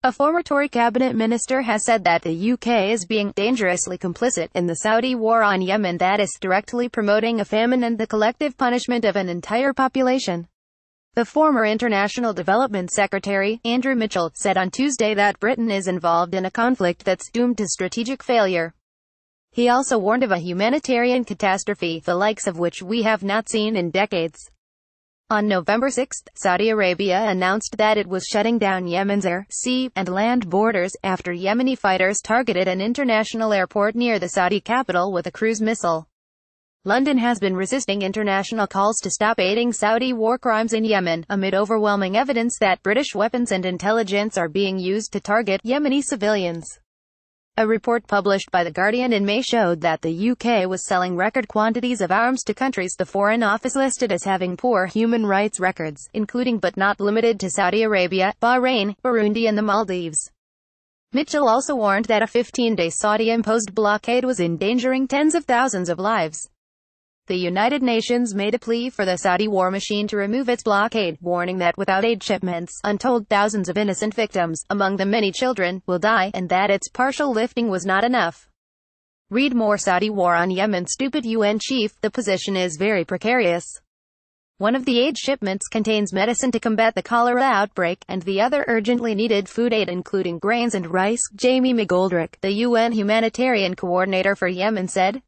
A former Tory cabinet minister has said that the UK is being dangerously complicit in the Saudi war on Yemen that is directly promoting a famine and the collective punishment of an entire population. The former International Development Secretary, Andrew Mitchell, said on Tuesday that Britain is involved in a conflict that's doomed to strategic failure. He also warned of a humanitarian catastrophe, the likes of which we have not seen in decades. On November 6, Saudi Arabia announced that it was shutting down Yemen's air, sea, and land borders, after Yemeni fighters targeted an international airport near the Saudi capital with a cruise missile. London has been resisting international calls to stop aiding Saudi war crimes in Yemen, amid overwhelming evidence that British weapons and intelligence are being used to target Yemeni civilians. A report published by The Guardian in May showed that the UK was selling record quantities of arms to countries the Foreign Office listed as having poor human rights records, including but not limited to Saudi Arabia, Bahrain, Burundi and the Maldives. Mitchell also warned that a 15-day Saudi-imposed blockade was endangering tens of thousands of lives. The United Nations made a plea for the Saudi war machine to remove its blockade, warning that without aid shipments, untold thousands of innocent victims, among them many children, will die, and that its partial lifting was not enough. Read more. Saudi war on Yemen. Stupid UN chief, the position is very precarious. One of the aid shipments contains medicine to combat the cholera outbreak, and the other urgently needed food aid including grains and rice, Jamie McGoldrick, the UN humanitarian coordinator for Yemen, said.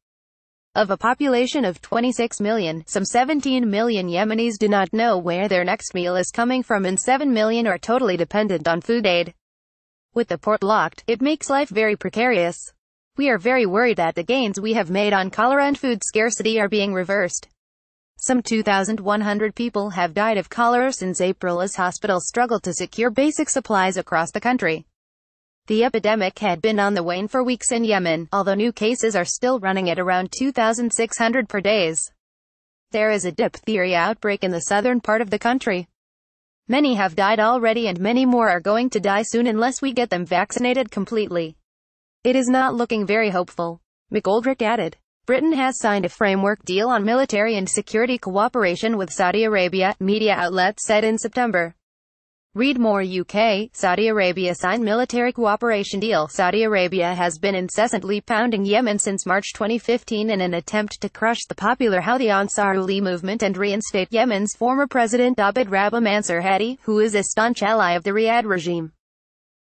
Of a population of 26 million, some 17 million Yemenis do not know where their next meal is coming from and 7 million are totally dependent on food aid. With the port blocked, it makes life very precarious. We are very worried that the gains we have made on cholera and food scarcity are being reversed. Some 2,100 people have died of cholera since April as hospitals struggle to secure basic supplies across the country. The epidemic had been on the wane for weeks in Yemen, although new cases are still running at around 2,600 per day. There is a diphtheria outbreak in the southern part of the country. Many have died already and many more are going to die soon unless we get them vaccinated completely. It is not looking very hopeful. McGoldrick added. Britain has signed a framework deal on military and security cooperation with Saudi Arabia, media outlets said in September. Read more. UK, Saudi Arabia signed military cooperation deal. Saudi Arabia has been incessantly pounding Yemen since March 2015 in an attempt to crush the popular Houthi Ansarullah movement and reinstate Yemen's former president Abd Rabbu Mansur Hadi, who is a staunch ally of the Riyadh regime.